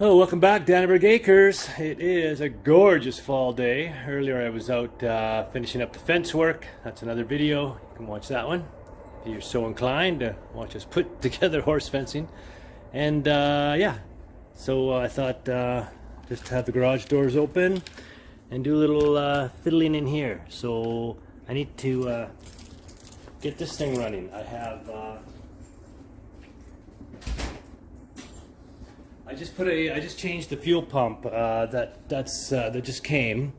Oh, welcome back, Danneberg Acres. It is a gorgeous fall day. Earlier I was out finishing up the fence work. That's another video. You can watch that one if you're so inclined to watch us put together horse fencing. And yeah, so I thought just have the garage doors open and do a little fiddling in here. So I need to get this thing running. I have I just changed the fuel pump that just came.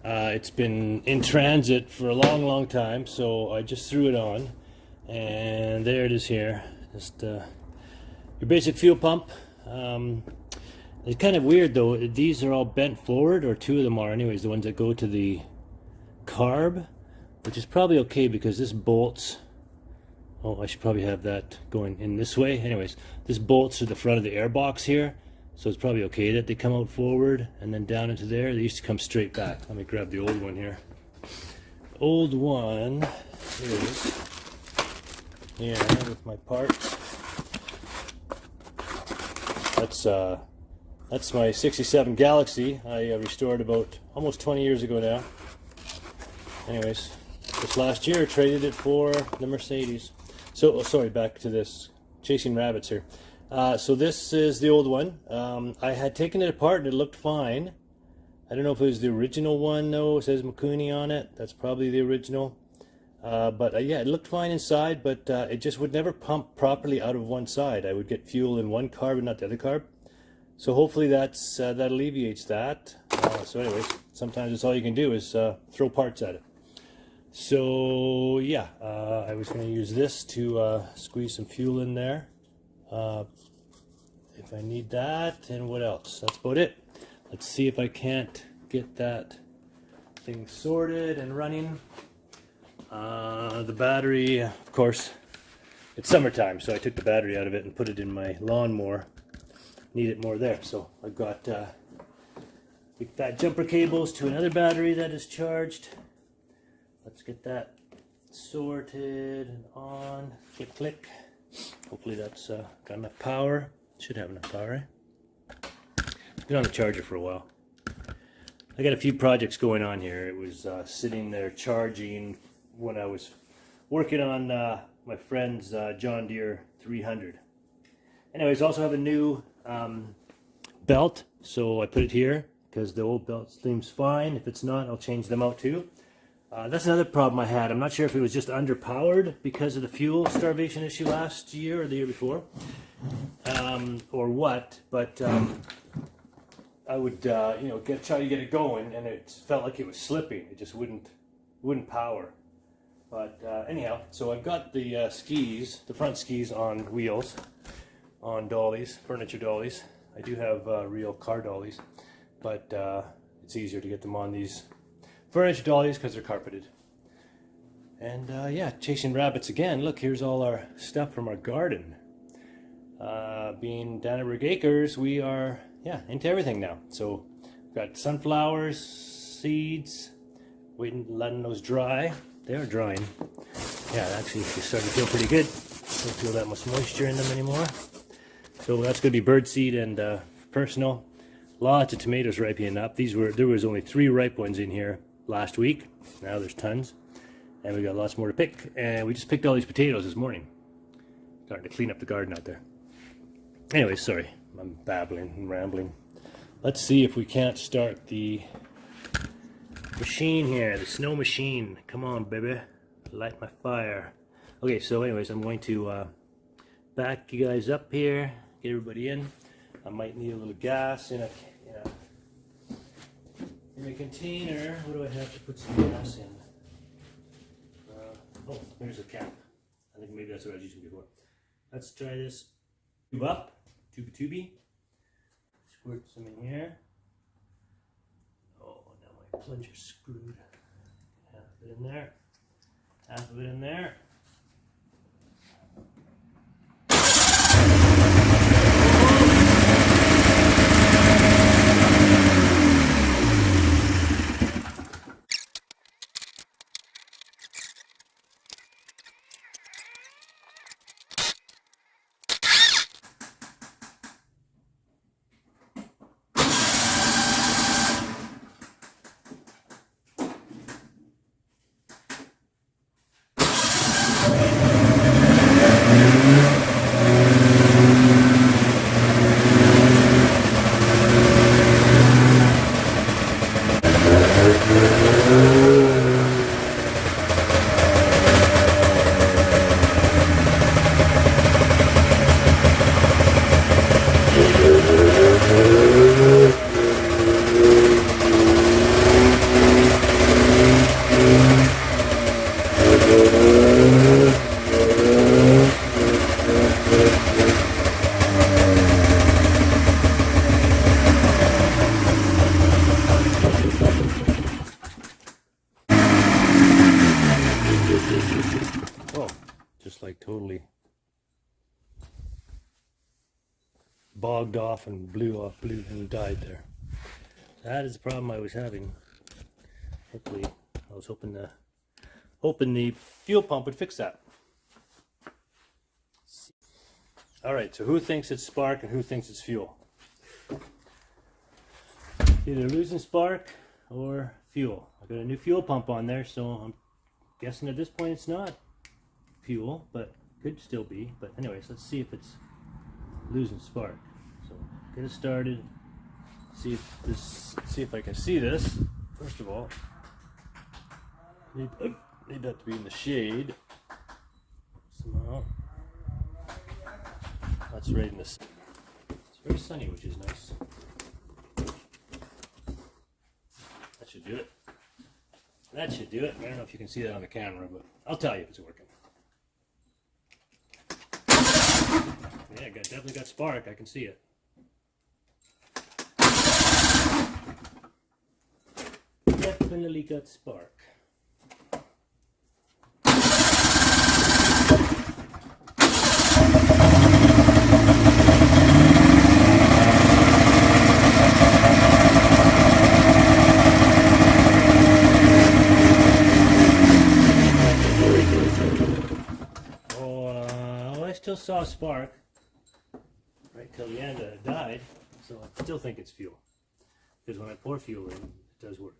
It's been in transit for a long time, so I just threw it on, and there it is here. Just your basic fuel pump. It's kind of weird though. These are all bent forward, or two of them are, anyways. The ones that go to the carb, which is probably okay because this bolts. Oh, I should probably have that going in this way. Anyways, this bolts to the front of the air box here, so it's probably okay that they come out forward and then down into there. They used to come straight back. Let me grab the old one here. Old one is here with my parts. That's my '67 Galaxy. I restored about almost 20 years ago now. Anyways, this last year traded it for the Mercedes. So, oh, sorry, back to this, chasing rabbits here. So this is the old one. I had taken it apart and it looked fine. I don't know if it was the original one though. It says Makuni on it. That's probably the original. But yeah, it looked fine inside, but it just would never pump properly out of one side. I would get fuel in one carb and not the other carb. So hopefully that alleviates that. So anyways, sometimes it's all you can do is throw parts at it. So yeah, I was going to use this to squeeze some fuel in there if I need that. And what else? That's about it. Let's see if I can't get that thing sorted and running. The battery, of course, it's summertime, so I took the battery out of it and put it in my lawnmower. Need it more there, so I've got that jumper cables to another battery that is charged. Let's get that sorted and on. Click, click. Hopefully that's got enough power. Should have enough power, eh? It's been on the charger for a while. I got a few projects going on here. It was sitting there charging when I was working on my friend's John Deere 300. Anyways, I also have a new belt, so I put it here because the old belt seems fine. If it's not, I'll change them out too. That's another problem I had. I'm not sure if it was just underpowered because of the fuel starvation issue last year or the year before, or what. But I would, try to get it going, and it felt like it was slipping. It just wouldn't power. But anyhow, so I've got the skis, the front skis on wheels, on dollies, furniture dollies. I do have real car dollies, but it's easier to get them on these furniture dollies because they're carpeted. And yeah, chasing rabbits again. Look, here's all our stuff from our garden. Being Danneberg Acres, we are into everything now. So we've got sunflowers, seeds, letting those dry. They are drying. Yeah, actually they're starting to feel pretty good. Don't feel that much moisture in them anymore. So that's going to be birdseed and personal. Lots of tomatoes ripening up. There was only 3 ripe ones in here last week. Now there's tons, and we got lots more to pick. And we just picked all these potatoes this morning. Starting to clean up the garden out there. Anyway, sorry, I'm babbling and rambling. Let's see if we can't start the machine here, the snow machine. Come on, baby, light my fire. Okay, so anyways, I'm going to back you guys up here, get everybody in. I might need a little gas in a container. What do I have to put some gas in? Oh, here's a cap. I think maybe that's what I was using before. Let's try this. Tube up, tubey. Squirt some in here. Oh, now my plunger's screwed. Half of it in there. Half of it in there. bogged off and blew and died there. That is the problem I was having. Hopefully, I was hoping the fuel pump would fix that. All right, so who thinks it's spark and who thinks it's fuel? Either losing spark or fuel. I got a new fuel pump on there, so I'm guessing at this point it's not fuel, but could still be. But anyways, let's see if it's losing spark. So get it started. See if I can see this. First of all, need that to be in the shade somehow. That's right in this. It's very sunny, which is nice. That should do it. That should do it. I don't know if you can see that on the camera, but I'll tell you if it's working. Yeah, definitely got spark. I can see it. Definitely got spark. I still saw spark right till the end. It died, so I still think it's fuel. Because when I pour fuel in, it does work.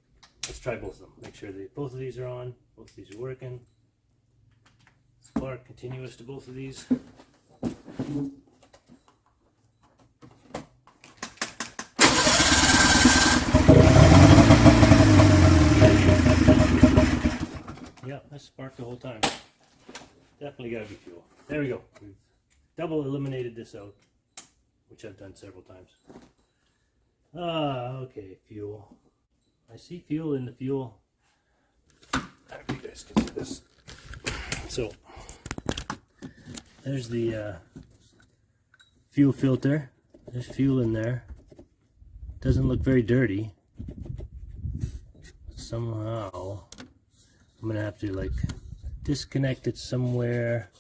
Let's try both of them. Make sure that both of these are on. Both of these are working. Spark continuous to both of these. Yeah, that's spark the whole time. Definitely got to be fuel. There we go. We've double eliminated this out, which I've done several times. Okay, fuel. I see fuel in the fuel. I hope you guys can see this. So, there's the fuel filter. There's fuel in there. Doesn't look very dirty. Somehow, I'm gonna have to like disconnect it somewhere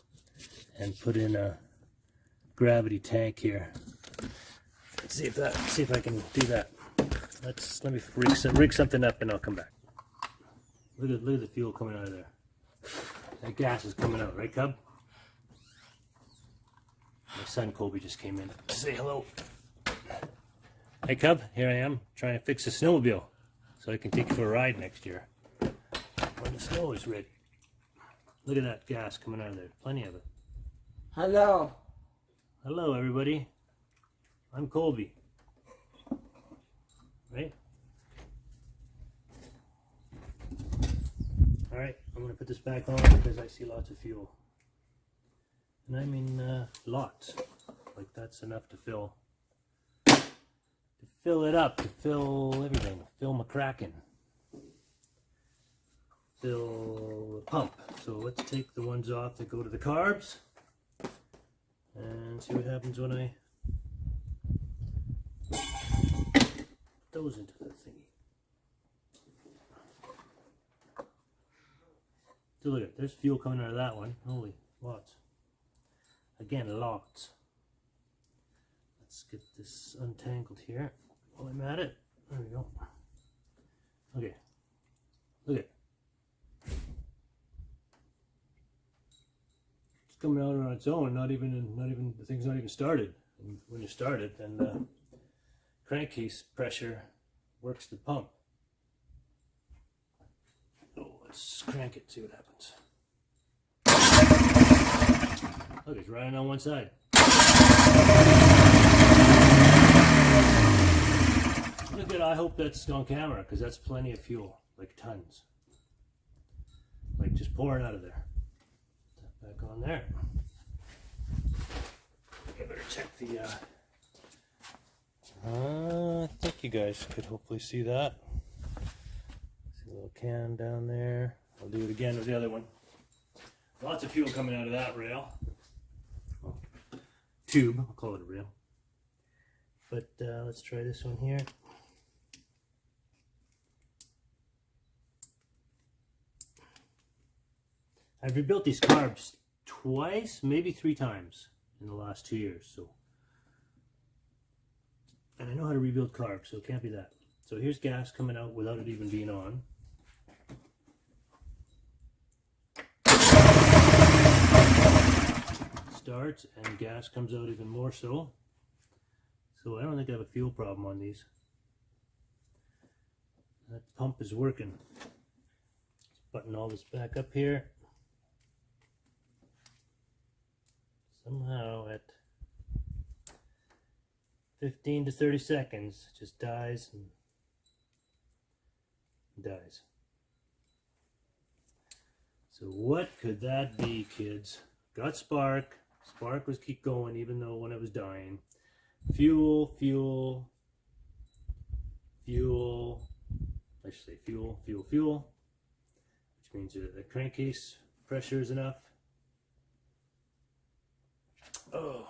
and put in a gravity tank here. Let's see if I can do that. Let me rig something up and I'll come back. Look at the fuel coming out of there. That gas is coming out, right, Cub? My son Colby just came in to say hello. Hey Cub, here I am trying to fix the snowmobile so I can take you for a ride next year when the snow is ready. Look at that gas coming out of there. Plenty of it. Hello. Hello, everybody. I'm Colby. Right? Alright, I'm going to put this back on because I see lots of fuel. And I mean lots. Like that's enough to fill it up, to fill everything. Fill McCracken. Fill the pump. So let's take the ones off that go to the carbs and see what happens when I put those into the thingy. So look at it, there's fuel coming out of that one. Holy, lots. Again, lots. Let's get this untangled here while I'm at it. There we go. Okay, look at it. Coming out on its own, not even the thing's not even started. And when you start it, then the crankcase pressure works the pump. So let's crank it, see what happens. Look, it's riding on one side. Look at, I hope that's on camera because that's plenty of fuel, like tons. Like just pouring out of there. Back on there. I better check the I think you guys could hopefully see that. See a little can down there. I'll do it again with the other one. Lots of fuel coming out of that rail. Oh, tube, I'll call it a rail. But let's try this one here. I've rebuilt these carbs twice, maybe 3 times in the last 2 years. So And I know how to rebuild carbs, so it can't be that. So here's gas coming out without it even being on. Starts and gas comes out even more so. So I don't think I have a fuel problem on these. That pump is working. Let's button all this back up here. Somehow at 15 to 30 seconds, it just dies and dies. So what could that be, kids? Got spark. Spark was keep going even though when it was dying. Fuel, fuel, fuel. I should say fuel, fuel, fuel. Which means the crankcase pressure is enough. Oh.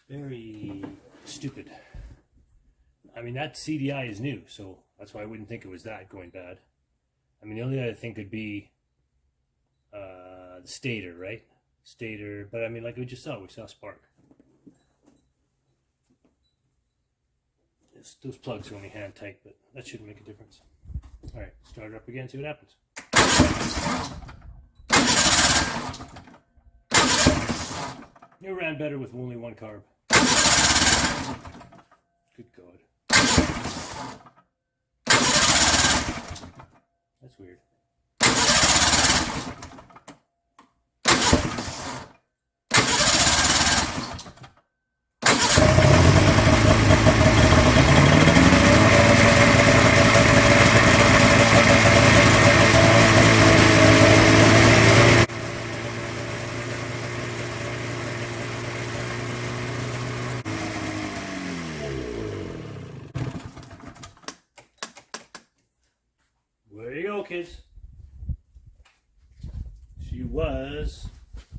Very stupid. I mean, that CDI is new, so that's why I wouldn't think it was that going bad. I mean, the only other thing could be the stator, right? Stator, but I mean, like we saw spark. Those plugs are only hand tight, but that shouldn't make a difference. All right, start it up again, see what happens. It ran better with only one carb. Good God. That's weird. There you go, kids. She was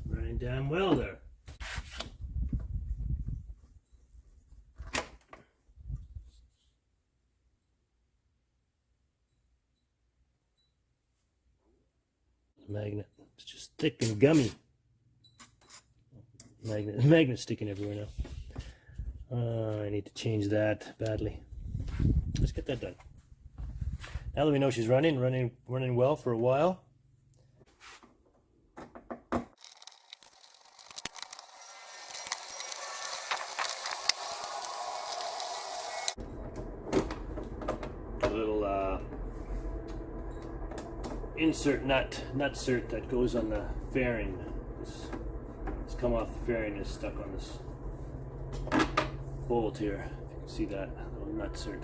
running damn well there. The magnet, it's just thick and gummy. Magnet's sticking everywhere now. I need to change that badly. Let's get that done. Now that we know she's running well for a while. A little insert nutsert that goes on the fairing. It's come off the fairing, is stuck on this bolt here. If you can see that little nutsert.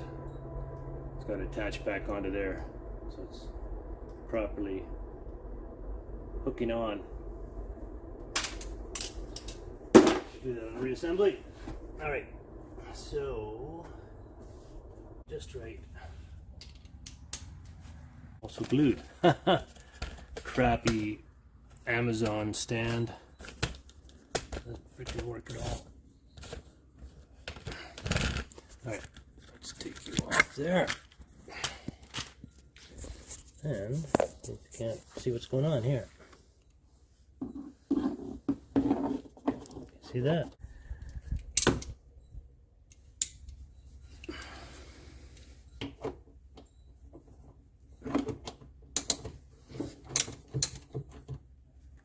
It's got to attach back onto there, so it's properly hooking on. Do that on the reassembly. All right, so just right. Also glued. Crappy Amazon stand. Doesn't freaking work at all. All right, let's take you off there. And you can't see what's going on here. See that?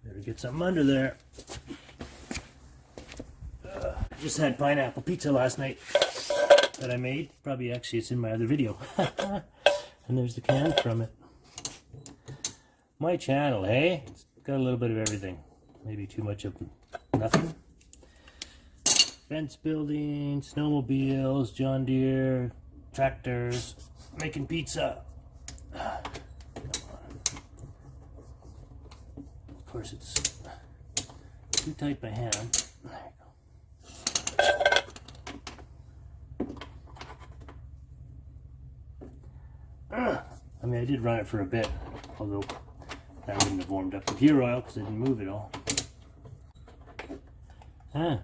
Better get something under there. I just had pineapple pizza last night that I made. Probably actually it's in my other video. And there's the can from it. My channel, hey? It's got a little bit of everything. Maybe too much of nothing. Fence building, snowmobiles, John Deere, tractors, making pizza. Come on. Of course it's too tight by hand. There you go. I mean, I did run it for a bit, although that wouldn't have warmed up the gear oil because I didn't move it all. Ah,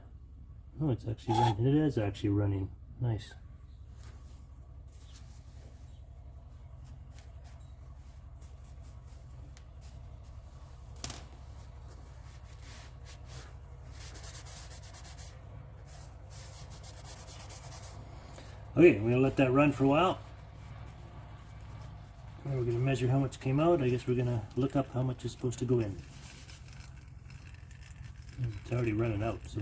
oh, it's actually running. It is actually running. Nice. Okay, we're gonna let that run for a while. And we're gonna measure how much came out. I guess we're gonna look up how much is supposed to go in. It's already running out, so.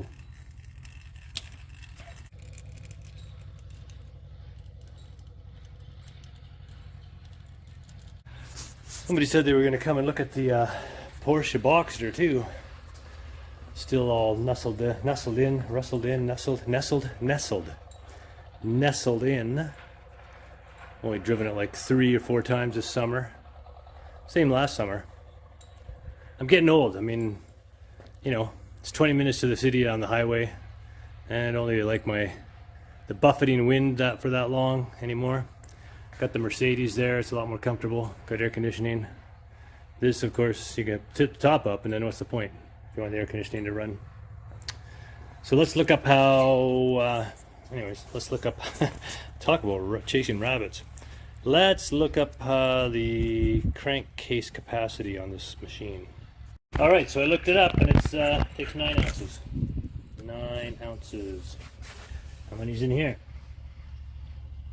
Somebody said they were gonna come and look at the Porsche Boxster too. Still all nestled in. Only driven it like 3 or 4 times this summer. Same last summer. I'm getting old. I mean, you know, it's 20 minutes to the city on the highway, and I don't really like the buffeting wind for that long anymore. Got the Mercedes there. It's a lot more comfortable. Got air conditioning. This, of course, you can tip the top up, and then what's the point if you want the air conditioning to run? So let's look up how. Anyways, let's look up. Talk about chasing rabbits. Let's look up the crankcase capacity on this machine. All right, so I looked it up, and it takes 9 ounces. 9 ounces. How many's in here?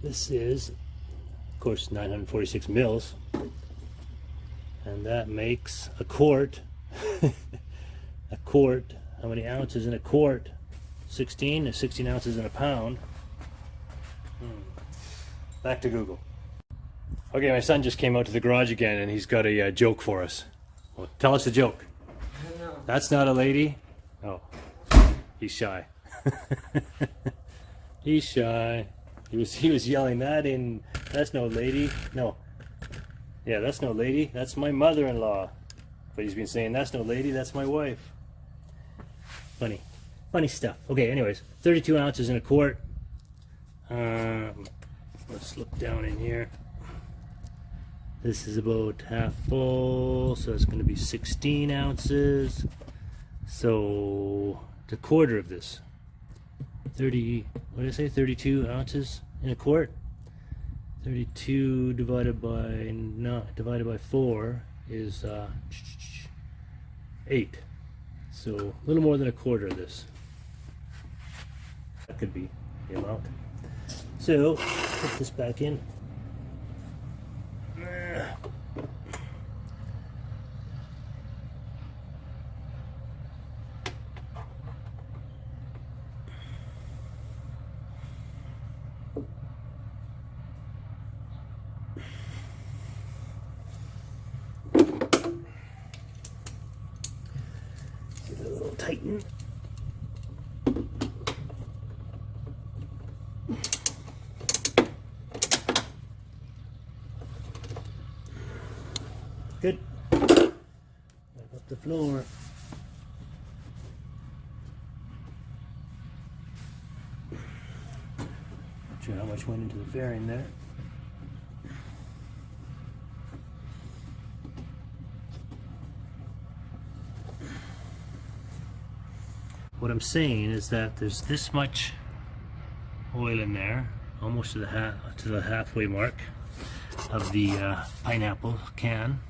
This is, of course, 946 mils, and that makes a quart. A quart. How many ounces in a quart? 16. There's 16 ounces in a pound. Back to Google. Okay, my son just came out to the garage again, and he's got a joke for us. Well, tell us a joke. No. That's not a lady. Oh, he's shy. He's shy. He was yelling that in. That's no lady. No. Yeah, that's no lady. That's my mother-in-law. But he's been saying that's no lady. That's my wife. Funny stuff. Okay, anyways, 32 ounces in a quart. Let's look down in here. This is about half full, so it's going to be 16 ounces. So it's a quarter of this. 30. What did I say? 32 ounces in a quart. 32 divided by 4 is 8. So a little more than a quarter of this. That could be the amount. So put this back in. Give it a little tighten. Good. Back up the floor. Not sure how much went into the fairing there. What I'm saying is that there's this much oil in there, almost to the halfway mark of the pineapple can.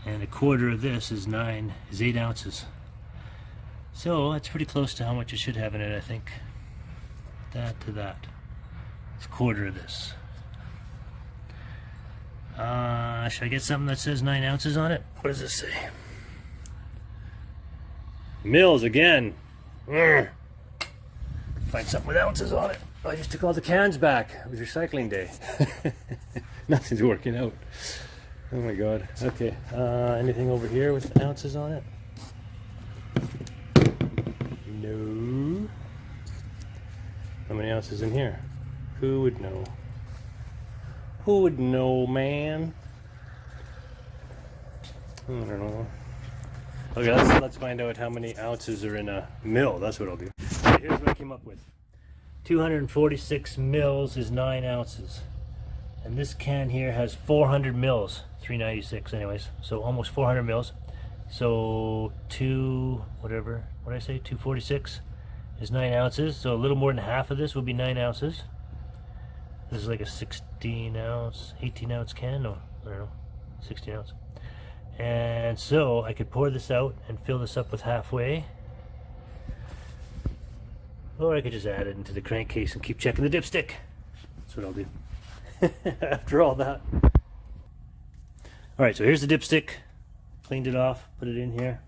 And a quarter of this is 8 ounces. So that's pretty close to how much it should have in it, I think. That to that. It's a quarter of this. Should I get something that says 9 ounces on it? What does it say? Mils again. Find something with ounces on it. I just took all the cans back. It was recycling day. Nothing's working out. Oh my god. Okay. Anything over here with ounces on it? No. How many ounces in here? Who would know? Who would know, man? I don't know. Okay, let's find out how many ounces are in a mil. That's what I'll do. Okay, here's what I came up with. 246 mils is 9 ounces. And this can here has 400 mils. 396 anyways. So almost 400 mils. So what did I say? 246 is 9 ounces. So a little more than half of this will be 9 ounces. This is like a 16 ounce, 18 ounce can. No, I don't know. 16 ounce. And so I could pour this out and fill this up with halfway. Or I could just add it into the crankcase and keep checking the dipstick. That's what I'll do. After all that. Alright, so here's the dipstick. Cleaned it off, put it in here.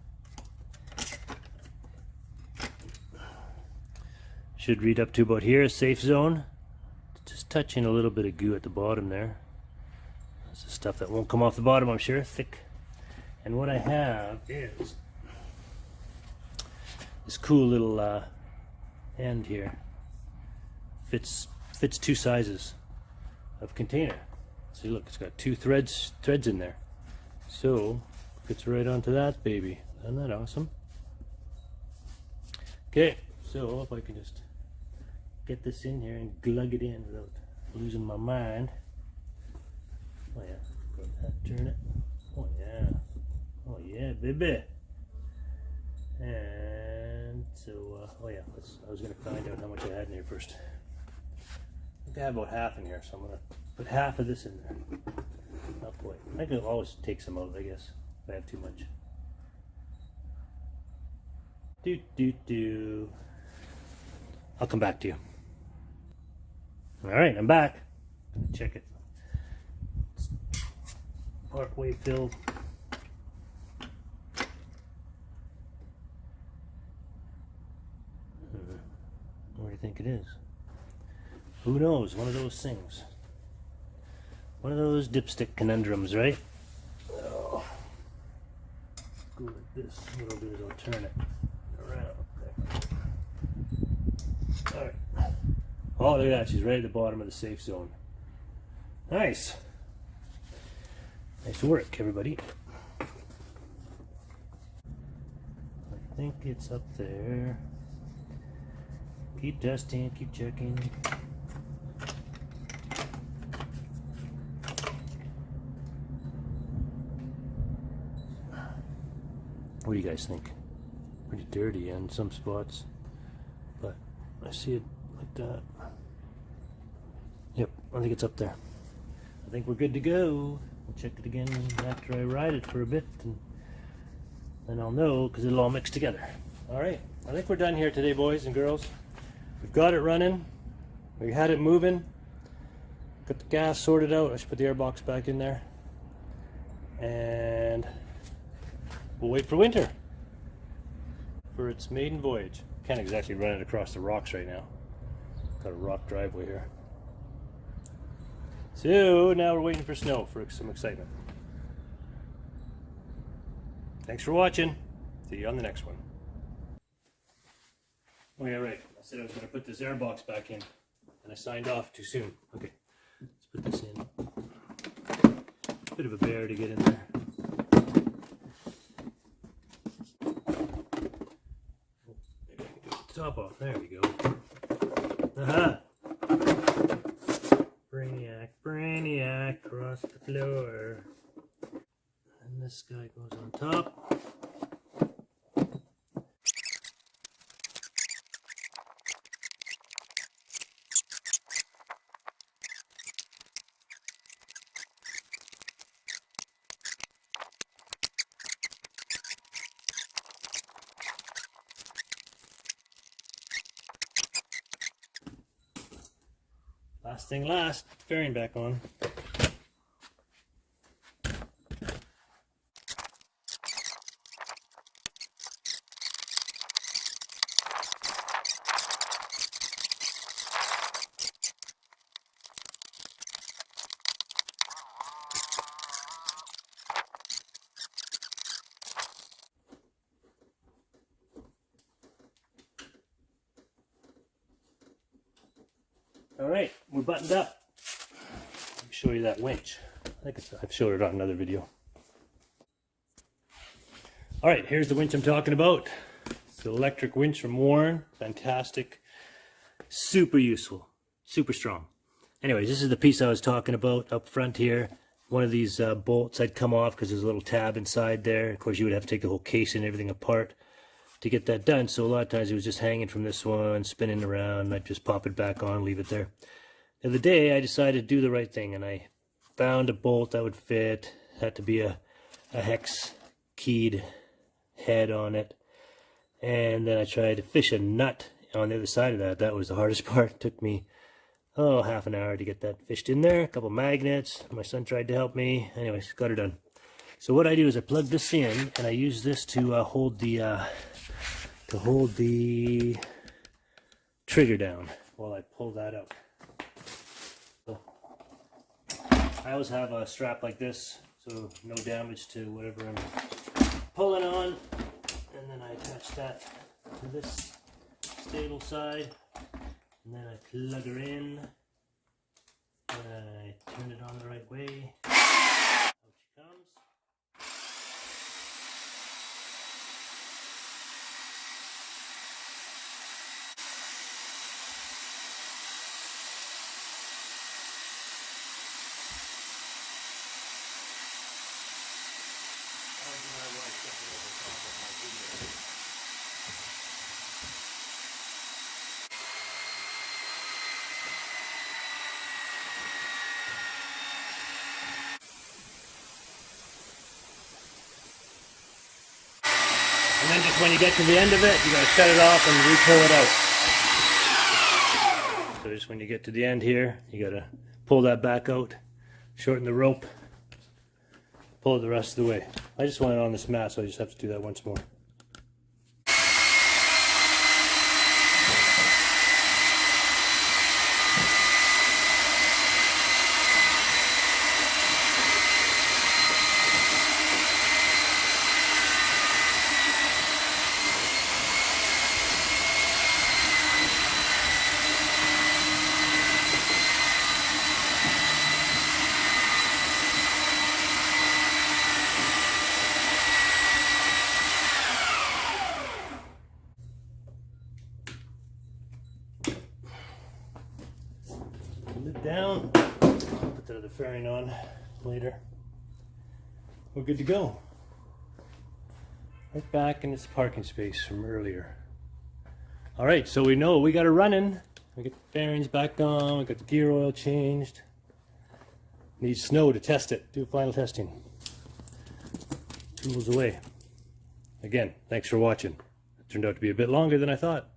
Should read up to about here, safe zone. Just touching a little bit of goo at the bottom there. That's the stuff that won't come off the bottom, I'm sure, thick. And what I have is this cool little end here. Fits 2 sizes of container. See, look, it's got 2 threads in there. So fits right onto that baby. Isn't that awesome? Okay, so if I can just get this in here and glug it in without losing my mind. Oh yeah, grab that, turn it. Oh yeah. Oh yeah, baby. And so, oh yeah, I was gonna find out how much I had in here first. I think I have about half in here, so I'm gonna put half of this in there. Oh boy, I can always take some out, I guess, if I have too much. I'll come back to you. Alright, I'm back. Check it. It's part way filled. What do you think it is? Who knows? One of those things. One of those dipstick conundrums, right? Oh. Go like this. What I'll do is I'll turn it around. Alright. Oh, look at that. She's right at the bottom of the safe zone. Nice. Nice work, everybody. I think it's up there. Keep testing, keep checking. What do you guys think? Pretty dirty in some spots, but I see it like that. Yep, I think it's up there. I think we're good to go. We'll check it again after I ride it for a bit, and then I'll know because it'll all mix together. All right, I think we're done here today, boys and girls. We've got it running. We had it moving. Got the gas sorted out. I should put the airbox back in there. And we'll wait for winter for its maiden voyage. Can't exactly run it across the rocks right now. Got a rock driveway here. So now we're waiting for snow for some excitement. Thanks for watching. See you on the next one. Oh yeah, right. I said I was going to put this airbox back in, and I signed off too soon. Okay, let's put this in. Bit of a bear to get in there. Oh, maybe I can get the top off. There we go. Aha! Brainiac, across the floor. And this guy goes on top. Last thing last, fairing back on. All right, we're buttoned up. Let me show you that winch. I think I've showed it on another video. All right, here's the winch I'm talking about. It's the electric winch from Warren. Fantastic, super useful, super strong. Anyways, this is the piece I was talking about up front here. One of these bolts had come off because there's a little tab inside there. Of course, you would have to take the whole case and everything apart to get that done. So a lot of times it was just hanging from this one, spinning around, and I'd just pop it back on, leave it there. The other day I decided to do the right thing, and I found a bolt that would fit. Had to be a hex keyed head on it. And then I tried to fish a nut on the other side of that, that was the hardest part. It took me, half an hour to get that fished in there. A couple magnets. My son tried to help me. Anyways, got her done. So what I do is I plug this in, and I use this to hold the trigger down while I pull that out. So I always have a strap like this, so no damage to whatever I'm pulling on. And then I attach that to this stable side, and then I plug her in, and I turn it on the right way. Out she comes. And then just when you get to the end of it, you gotta shut it off and re-pull it out. So just when you get to the end here, you gotta pull that back out, shorten the rope, pull it the rest of the way. I just want it on this mat, so I just have to do that once more. Lid down, put the other fairing on later. We're good to go. Right back in this parking space from earlier. All right, so we know we got it running. We got the fairings back on, we got the gear oil changed. Need snow to test it, do final testing. Tools away. Again, thanks for watching. It turned out to be a bit longer than I thought.